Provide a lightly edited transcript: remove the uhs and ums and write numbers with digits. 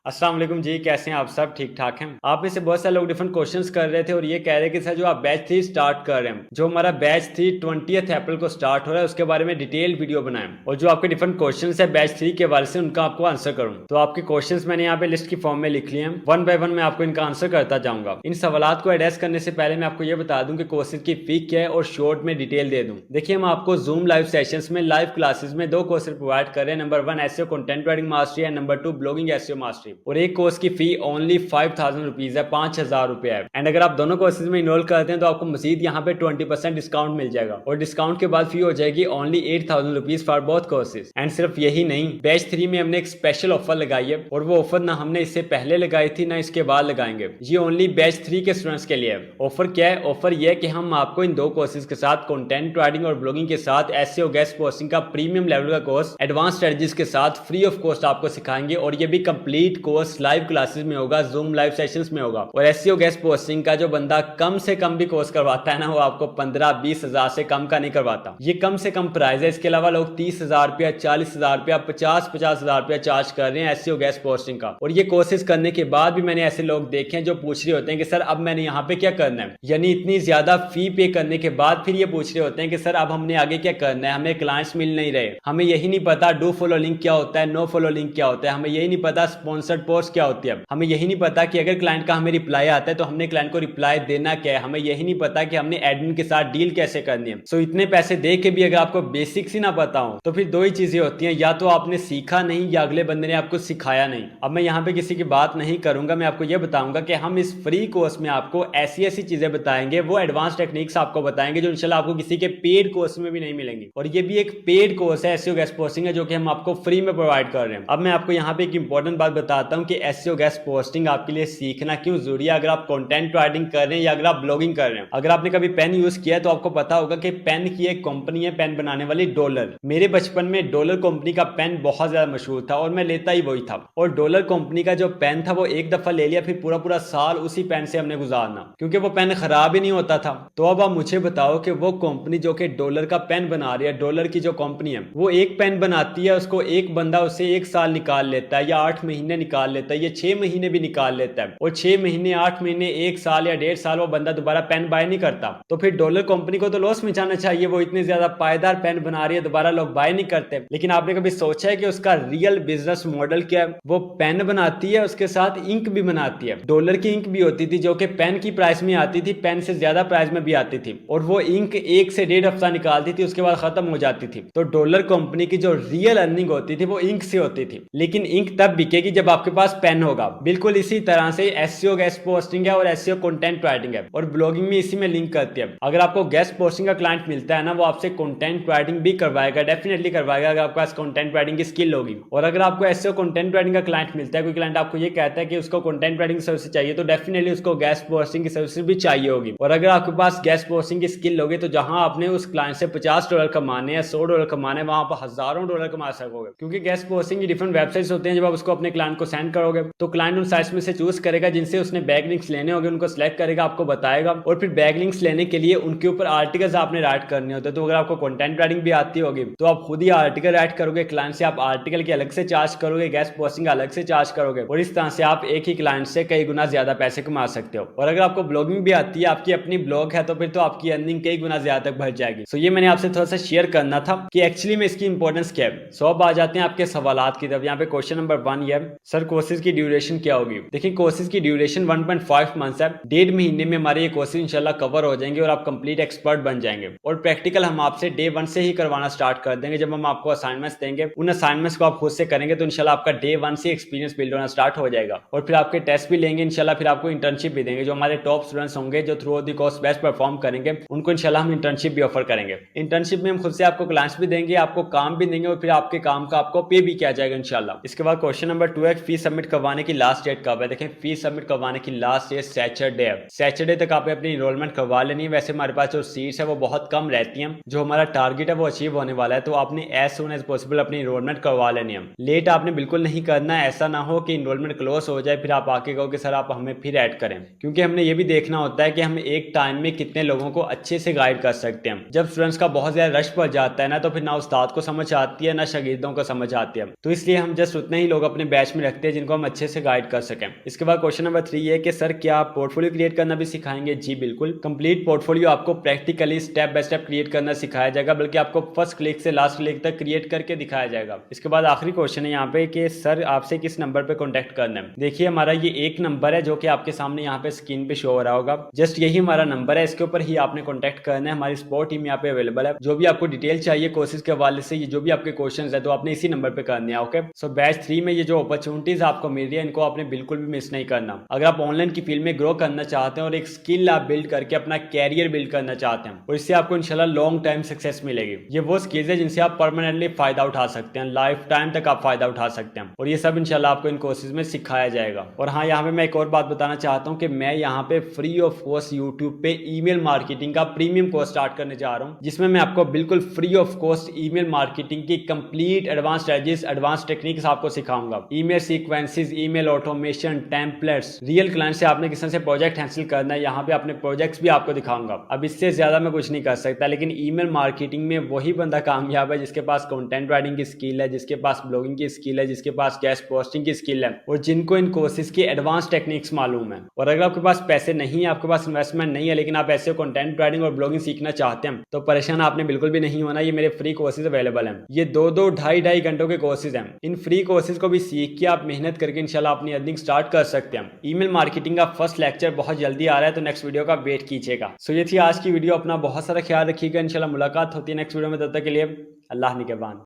अस्सलाम वालेकुम जी, कैसे हैं आप सब? ठीक ठाक हैं? आप में से बहुत सारे लोग डिफरेंट क्वेश्चंस कर रहे थे और ये कह रहे कि सर जो आप बैच 3 स्टार्ट कर रहे हैं, जो हमारा बैच 3 20th अप्रैल को स्टार्ट हो रहा है उसके बारे में डिटेल वीडियो बनाएं और जो आपके डिफरेंट क्वेश्चंस है बैच 3 के बारे से उनका आपको आंसर करूं। तो आपके क्वेश्चंस मैंने यहाँ पे लिस्ट की फॉर्म में लिख लिए हैं, वन बाय वन मैं आपको इनका आंसर करता जाऊंगा। इन सवालात को एड्रेस करने से पहले मैं आपको ये बता दूं कि कोर्सेज की फी क्या है और शॉर्ट में डिटेल दे दूं। देखिए, हम आपको जूम लाइव सेशंस में लाइव क्लासेस में दो कोर्सेज प्रोवाइड कर रहे हैं। Number 1 SEO content writing mastery and number 2 blogging SEO mastery. और एक कोर्स की फी ओनली 5000 रुपीज है, 5000 रुपए है। एंड अगर आप दोनों कोर्सेज में इनरोल करते हैं तो आपको मजीद यहाँ पे 20% डिस्काउंट मिल जाएगा और डिस्काउंट के बाद फी हो जाएगी only 8000 rupees for both courses. And सिर्फ यही नहीं, बैच 3 में हमने एक स्पेशल ऑफर लगाई है और वो ऑफर ना हमने इससे पहले लगाई थी ना इसके बाद लगाएंगे। ये ओनली बैच 3 के स्टूडेंट्स के लिए है। ऑफर क्या है? ऑफर ये है कि हम आपको इन दो कोर्सेज के साथ कंटेंट राइटिंग और ब्लॉगिंग के साथ एसईओ गेस्ट पोस्टिंग का प्रीमियम लेवल का कोर्स एडवांस स्ट्रेटजीज के साथ फ्री ऑफ कॉस्ट आपको सिखाएंगे और ये भी कंप्लीट कोर्स लाइव क्लासेस में होगा, जूम लाइव सेशंस में होगा। और एसईओ गेस्ट पोस्टिंग का जो बंदा कम से कम भी कोर्स करवाता है ना, वो आपको 15-20 हजार से कम का नहीं करवाता। ये कम से कम प्राइस है। इसके अलावा लोग 30,000 रुपया, 40,000 रुपया, 50,000 रुपया चार्ज कर रहे हैं एसईओ गेस्ट पोस्टिंग का। और ये कोर्सेज करने के बाद भी मैंने ऐसे लोग देखे हैं जो पूछ रहे होते हैं कि सर अब मैंने यहाँ पे क्या करना है, यानी इतनी ज्यादा फी पे करने के बाद फिर ये पूछ रहे होते हैं कि सर अब हमने आगे क्या करना है, हमें क्लाइंट्स मिल नहीं रहे, हमें यही नहीं पता डू फॉलो लिंक क्या होता है, नो फॉलो लिंक क्या होता है, हमें यही नहीं पता स्पॉन्सर्ड पोस्ट क्या होती है, हमें यही नहीं पता कि अगर क्लाइंट का हमें रिप्लाई आता है तो हमने क्लाइंट को रिप्लाई देना क्या है, हमें यही नहीं पता कि हमने एडमिन के साथ डील कैसे करनी है। सो इतने पैसे दे के भी अगर आपको बेसिक्स ही ना पता हो तो फिर दो ही चीजें होती हैं, या तो आपने सीखा नहीं या अगले बंदे ने आपको सिखाया नहीं। अब मैं यहाँ पे किसी की बात नहीं करूंगा, मैं आपको यह बताऊंगा कि हम इस फ्री कोर्स में आपको ऐसी ऐसी चीजें बताएंगे, वो एडवांस टेक्निक्स आपको बताएंगे जो इंशाल्लाह आपको किसी के पेड कोर्स में भी नहीं मिलेंगी। और ये भी एक पेड कोर्स है, एसईओ गेस्ट पोस्टिंग है, जो कि हम आपको फ्री में प्रोवाइड कर रहे हैं। अब मैं आपको यहाँ पे एक इंपॉर्टेंट बात बताता हूँ कि एसईओ गेस्ट पोस्टिंग आपके लिए सीखना क्यों जरूरी है, अगर आप कंटेंट राइटिंग कर रहे हैं या अगर आप ब्लॉगिंग कर रहे हैं। अगर आपने कभी पेन यूज किया है तो आपको पता होगा कि पेन की एक कंपनी है पेन बनाने वाली, डॉलर। मेरे बचपन में डॉलर कंपनी का पेन बहुत ज्यादा मशहूर था और मैं लेता ही वही था। और डॉलर कंपनी का जो पेन था वो एक दफा ले लिया, फिर पूरा पूरा साल उसी पेन से हमने गुजारना, क्योंकि वो पेन खराब ही नहीं होता था। तो अब आप मुझे बताओ कि वो कंपनी जो कि डॉलर का पेन बना रही है, डॉलर की जो कंपनी है, वो एक पेन बनाती है, उसको एक बंदा उसे एक साल निकाल लेता है या 8 महीने निकाल लेता है, या 6 महीने भी निकाल लेता है। और 6 महीने, 8 महीने, एक साल या 1.5 साल वो बंदा दोबारा पेन बाय नहीं करता। तो फिर डॉलर कंपनी को तो लॉस में जाना चाहिए, वो इतने ज्यादा पायदार पेन बना रही है, दोबारा लोग बाय नहीं करते। लेकिन आपने कभी सोचा है कि उसका रियल बिजनेस मॉडल क्या है? वो पेन बनाती है, उसके साथ इंक भी बनाती है। डॉलर की इंक भी होती थी जो कि पेन की प्राइस में आती थी, पेन से ज्यादा प्राइस में भी आती थी। और वो इंक 1 से 1.5 हफ्ता निकालती थी, उसके बाद खत्म हो जाती थी। तो डॉलर कंपनी की जो रियल अर्निंग होती थी वो इंक से होती थी। लेकिन इंक तब बिकेगी जब आपके पास पेन होगा। बिल्कुल इसी तरह से एसईओ गेस्ट पोस्टिंग है और एसईओ कंटेंट राइटिंग है और ब्लॉगिंग में इसी में लिंक करती है। अगर आपको गेस्ट पोस्टिंग का क्लाइंट मिलता है ना, वो आपसे कंटेंट राइटिंग भी करवाएगा, डेफिनेटली करवाएगा अगर आपके पास कंटेंट राइटिंग की स्किल होगी। और अगर आपको एसईओ कंटेंट राइटिंग का क्लाइंट मिलता है, कोई क्लाइंट आपको ये कहता है कि उसको कंटेंट राइटिंग सर्विस चाहिए, तो डेफिनेटली उसको गेस्ट पोस्टिंग की सर्विस भी चाहिए होगी। और अगर आपके पास गेस्ट पोस्टिंग की स्किल होगी तो जहां आपने उस क्लाइंट से $50 कमाने या $100 कमाने, वहां पर हजारों डॉलर कमा सकोगे। क्योंकि गेस्ट पोस्टिंग की डिफरेंट वेबसाइट्स होते हैं, जब आप उसको अपने क्लाइंट को सेंड करोगे तो क्लाइंट उन साइट्स में से चूज करेगा जिनसे उसने बैक लिंक्स लेने होंगे, उनको सिलेक्ट करेगा, आपको बताएगा। और फिर बैक लिंक्स लेने के लिए उनके ऊपर आर्टिकल्स आपने राइट करने होते हैं। तो अगर आपको कंटेंट राइटिंग भी आती होगी तो आप खुद ही आर्टिकल राइट करोगे, क्लाइंट से आप आर्टिकल की अलग से चार्ज करोगे, गेस्ट पोस्टिंग अलग से चार्ज करोगे, और इस तरह से आप एक ही क्लाइंट से कई गुना ज्यादा पैसे कमा सकते हो। और अगर आपको ब्लॉगिंग भी आती है, आपकी अपनी ब्लॉग है, तो फिर तो आपकी अर्निंग कई गुना ज्यादा तक बढ़ जाएगी। सो ये मैंने आपसे थोड़ा सा शेयर करना था कि एक्चुअली में इसकी इंपॉर्टेंस क्या है। सो अब आ जाते हैं आपके सवालात की तरफ। यहाँ पे क्वेश्चन नंबर 1 ये है, सर कोर्सेज की ड्यूरेशन क्या होगी? देखिए, कोर्सेज की ड्यूरेशन 1.5 मंथ्स है। 1.5 महीने में हमारे ये कोर्सेज इंशाल्लाह कवर हो जाएंगे और आप कंप्लीट एक्सपर्ट बन जाएंगे। और प्रैक्टिकल हम आपसे डे 1 से ही करवाना स्टार्ट कर देंगे। जब हम आपको असाइनमेंट्स देंगे, उन असाइनमेंट्स को आप खुद से करेंगे तो इंशाल्लाह आपका डे 1 से एक्सपीरियंस बिल्ड होना स्टार्ट हो जाएगा। और फिर आपके टेस्ट भी लेंगे इंशाल्लाह, फिर आपको इंटर्नशिप भी देंगे। जो हमारे टॉप स्टूडेंट्स होंगे जो through the course best perform करेंगे, उनको इंशाल्लाह हम इंटर्नशिप भी ऑफर करेंगे। इंटर्नशिप में हम खुद से आपको क्लाइंट्स भी देंगे, आपको काम भी देंगे और फिर आपके काम का आपको पे भी किया जाएगा इंशाल्लाह। इसके बाद क्वेश्चन नंबर 2 है, फी सबमिट करवाने की लास्ट डेट कब है? देखें, फी सबमिट करवाने की लास्ट डेट सैटरडे है। सैटरडे तक आपने अपनी इनरोलमेंट करवा लेनी है। वैसे हमारे पास जो सीट्स है वो बहुत कम रहती हैं, जो हमारा टारगेट है वो अचीव होने वाला है, तो आपने एज सुन एज पॉसिबल अपनी इनरोलमेंट करवा लेनी है। लेट आपने बिल्कुल नहीं करना है। ऐसा ना हो कि इनरोलमेंट क्लोज हो जाए फिर आप आके कहो कि सर आप हमें फिर ऐड करें, क्योंकि हमने ये भी देखना होता है कि हम एक टाइम में कितने लोगों को अच्छे से गाइड कर सकते हैं। जब स्टूडेंट्स का बहुत ज्यादा रश पड़ जाता है ना, तो फिर ना उस्ताद को समझ आती है ना शागिर्दों को समझ आती है। तो इसलिए हम जस्ट उतने ही लोग अपने बैच में रखते हैं जिनको हम अच्छे से गाइड कर सकें। इसके बाद क्वेश्चन नंबर 3 ये कि सर क्या आप पोर्टफोलियो क्रिएट करना भी सिखाएंगे? जी बिल्कुल, कंप्लीट पोर्टफोलियो आपको practically step by step create करना सिखाया जाएगा, बल्कि आपको फर्स्ट क्लिक से लास्ट क्लिक तक क्रिएट करके दिखाया जाएगा। इसके बाद आखिरी क्वेश्चन है यहाँ पे कि सर आपसे किस नंबर पे कॉन्टेक्ट करना है? देखिए हमारा ये एक नंबर है जो कि आपके सामने यहाँ पे स्क्रीन पे शो हो रहा होगा, जस्ट यही हमारा नंबर है, इसके ऊपर ही आपने कॉन्टेक्ट करना है। हमारी सपोर्ट टीम यहाँ पे अवेलेबल है, जो भी आपको डिटेल चाहिए कोर्सेज के हवाले से, जो भी आपके क्वेश्चन है तो आपने इसी नंबर पे करने हैं। ओके, सो बैच 3 में ये जो अपॉर्चुनिटीज आपको मिल रही है इनको आपने बिल्कुल भी मिस नहीं करना। अगर आप ऑनलाइन की फील्ड में ग्रो करना चाहते हैं और एक स्किल आप बिल्ड करके अपना कैरियर बिल्ड करना चाहते हैं और इससे आपको इंशाल्लाह लॉन्ग टाइम सक्सेस मिलेगी, ये वो स्किल्स है जिनसे आप परमानेंटली फायदा उठा सकते हैं, लाइफ टाइम तक आप फायदा उठा सकते हैं, और ये सब इंशाल्लाह आपको इन कोर्सेज में सिखाया जाएगा। और हाँ, यहाँ पे मैं एक और बात बताना चाहता हूँ कि मैं यहाँ पे फ्री ऑफ कॉस्ट यूट्यूब पे ईमेल मार्केटिंग का प्रीमियम कोर्स स्टार्ट करने जा रहा हूँ, जिसमें मैं आपको बिल्कुल free of cost email marketing की complete advance strategies, advance techniques आपको सिखाऊंगा। Email sequences, email automation, templates, real client से आपने किस तरह से प्रोजेक्ट हैंडल करना है, यहाँ पे अपने प्रोजेक्ट्स भी आपको दिखाऊंगा। अब इससे ज्यादा मैं कुछ नहीं कर सकता, लेकिन ईमेल मार्केटिंग में वही बंदा कामयाब है जिसके पास कंटेंट राइटिंग की स्किल है, जिसके पास ब्लॉगिंग की स्किल है, जिसके पास गेस्ट पोस्टिंग की स्किल है, और जिनको इन कोर्सेज की एडवांस टेक्निक्स मालूम है। और अगर आपके पास पैसे नहीं है, आपके पास इन्वेस्टमेंट नहीं है, लेकिन आप ऐसे कंटेंट राइटिंग और ब्लॉगिंग सीखना चाहते हैं, तो परेशान आपने बिल्कुल भी नहीं होना। ये मेरे फ्री कोर्सेज अवेलेबल हैं, ये 2-2, 2.5-2.5 घंटों के कोर्सेज हैं। इन फ्री कोर्सेज को भी सीख के आप मेहनत करके इंशाल्लाह अपनी अर्निंग स्टार्ट कर सकते हैं। ईमेल मार्केटिंग का फर्स्ट लेक्चर बहुत जल्दी आ रहा है, तो नेक्स्ट वीडियो का वेट कीजिएगा। सो ये थी आज की वीडियो, अपना बहुत सारा ख्याल रखिएगा, इंशाल्लाह मुलाकात होती है नेक्स्ट वीडियो में, तब तक के लिए अल्लाह निगहबान।